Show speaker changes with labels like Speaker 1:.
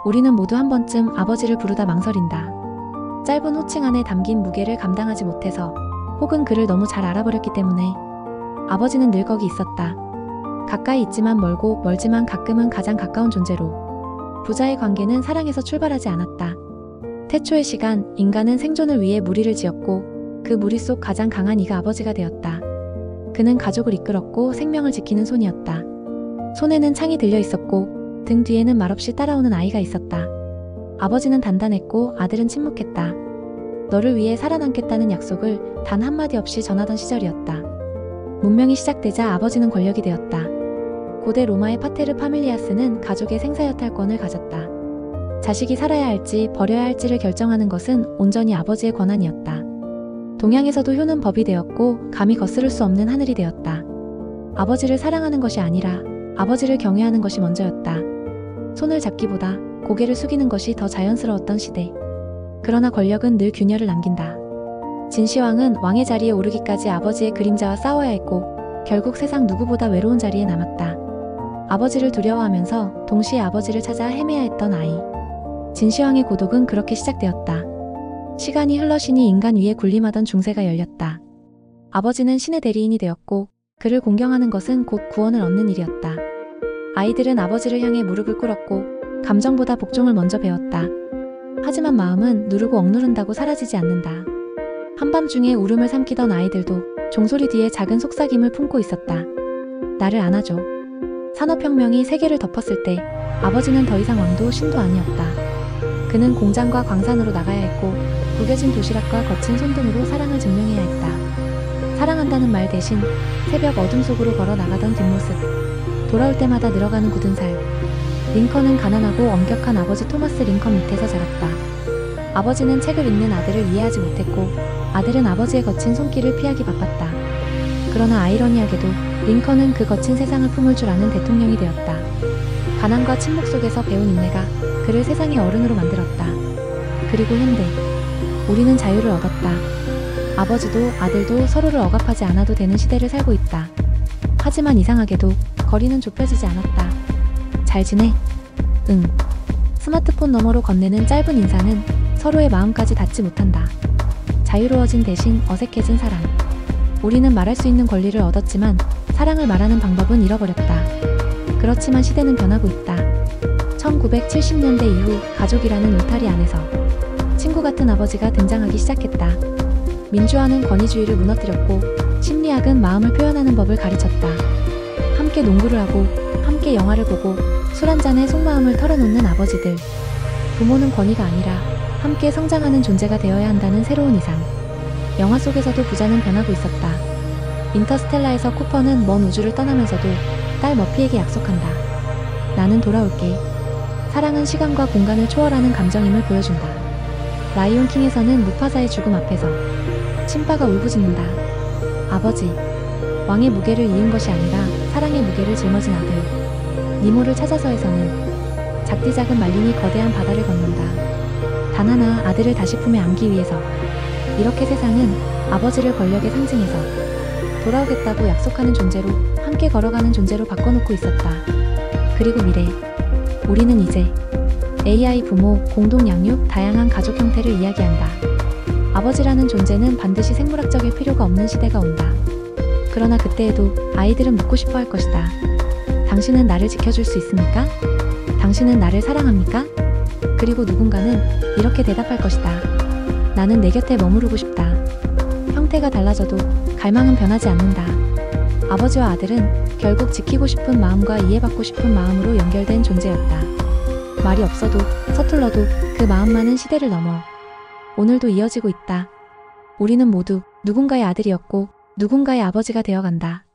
Speaker 1: 우리는 모두 한 번쯤 아버지를 부르다 망설인다. 짧은 호칭 안에 담긴 무게를 감당하지 못해서, 혹은 그를 너무 잘 알아버렸기 때문에. 아버지는 늘 거기 있었다. 가까이 있지만 멀고 멀지만 가끔은 가장 가까운 존재로. 부자의 관계는 사랑에서 출발하지 않았다. 태초의 시간, 인간은 생존을 위해 무리를 지었고 그 무리 속 가장 강한 이가 아버지가 되었다. 그는 가족을 이끌었고 생명을 지키는 손이었다. 손에는 창이 들려 있었고 등 뒤에는 말없이 따라오는 아이가 있었다. 아버지는 단단했고 아들은 침묵했다. 너를 위해 살아남겠다는 약속을 단 한마디 없이 전하던 시절이었다. 문명이 시작되자 아버지는 권력이 되었다. 고대 로마의 파테르 파밀리아스는 가족의 생사여탈권을 가졌다. 자식이 살아야 할지 버려야 할지를 결정하는 것은 온전히 아버지의 권한이었다. 동양에서도 효는 법이 되었고 감히 거스를 수 없는 하늘이 되었다. 아버지를 사랑하는 것이 아니라 아버지를 경외하는 것이 먼저였다. 손을 잡기보다 고개를 숙이는 것이 더 자연스러웠던 시대. 그러나 권력은 늘 균열을 남긴다. 진시황은 왕의 자리에 오르기까지 아버지의 그림자와 싸워야 했고 결국 세상 누구보다 외로운 자리에 남았다. 아버지를 두려워하면서 동시에 아버지를 찾아 헤매야 했던 아이. 진시황의 고독은 그렇게 시작되었다. 시간이 흘러시니 인간 위에 군림하던 중세가 열렸다. 아버지는 신의 대리인이 되었고 그를 공경하는 것은 곧 구원을 얻는 일이었다. 아이들은 아버지를 향해 무릎을 꿇었고 감정보다 복종을 먼저 배웠다. 하지만 마음은 누르고 억누른다고 사라지지 않는다. 한밤중에 울음을 삼키던 아이들도 종소리 뒤에 작은 속삭임을 품고 있었다. 나를 안아줘. 산업혁명이 세계를 덮었을 때 아버지는 더 이상 왕도 신도 아니었다. 그는 공장과 광산으로 나가야 했고 구겨진 도시락과 거친 손등으로 사랑을 증명해야 했다. 사랑한다는 말 대신 새벽 어둠 속으로 걸어 나가던 뒷모습, 돌아올 때마다 늘어가는 굳은 살. 링컨은 가난하고 엄격한 아버지 토마스 링컨 밑에서 자랐다. 아버지는 책을 읽는 아들을 이해하지 못했고 아들은 아버지의 거친 손길을 피하기 바빴다. 그러나 아이러니하게도 링컨은 그 거친 세상을 품을 줄 아는 대통령이 되었다. 가난과 침묵 속에서 배운 인내가 그를 세상의 어른으로 만들었다. 그리고 현대, 우리는 자유를 얻었다. 아버지도 아들도 서로를 억압하지 않아도 되는 시대를 살고 있다. 하지만 이상하게도 거리는 좁혀지지 않았다. 잘 지내? 응. 스마트폰 너머로 건네는 짧은 인사는 서로의 마음까지 닿지 못한다. 자유로워진 대신 어색해진 사랑. 우리는 말할 수 있는 권리를 얻었지만 사랑을 말하는 방법은 잃어버렸다. 그렇지만 시대는 변하고 있다. 1970년대 이후 가족이라는 울타리 안에서 친구 같은 아버지가 등장하기 시작했다. 민주화는 권위주의를 무너뜨렸고 심리학은 마음을 표현하는 법을 가르쳤다. 함께 농구를 하고 함께 영화를 보고 술 한잔에 속마음을 털어놓는 아버지들. 부모는 권위가 아니라 함께 성장하는 존재가 되어야 한다는 새로운 이상. 영화 속에서도 부자는 변하고 있었다. 인터스텔라에서 쿠퍼는 먼 우주를 떠나면서도 딸 머피에게 약속한다. 나는 돌아올게. 사랑은 시간과 공간을 초월하는 감정임을 보여준다. 라이온 킹에서는 무파사의 죽음 앞에서 신바가 울부짖는다. 아버지, 왕의 무게를 이은 것이 아니라 사랑의 무게를 짊어진 아들. 니모를 찾아서에서는 작디 작은 말린이 거대한 바다를 건넌다. 단 하나 아들을 다시 품에 안기 위해서. 이렇게 세상은 아버지를 권력의 상징에서 돌아오겠다고 약속하는 존재로, 함께 걸어가는 존재로 바꿔놓고 있었다. 그리고 미래. 우리는 이제 AI 부모, 공동 양육, 다양한 가족 형태를 이야기한다. 아버지라는 존재는 반드시 생물학적일 필요가 없는 시대가 온다. 그러나 그때에도 아이들은 묻고 싶어 할 것이다. 당신은 나를 지켜줄 수 있습니까? 당신은 나를 사랑합니까? 그리고 누군가는 이렇게 대답할 것이다. 나는 내 곁에 머무르고 싶다. 형태가 달라져도 갈망은 변하지 않는다. 아버지와 아들은 결국 지키고 싶은 마음과 이해받고 싶은 마음으로 연결된 존재였다. 말이 없어도 서툴러도 그 마음만은 시대를 넘어 오늘도 이어지고 있다. 우리는 모두 누군가의 아들이었고 누군가의 아버지가 되어간다.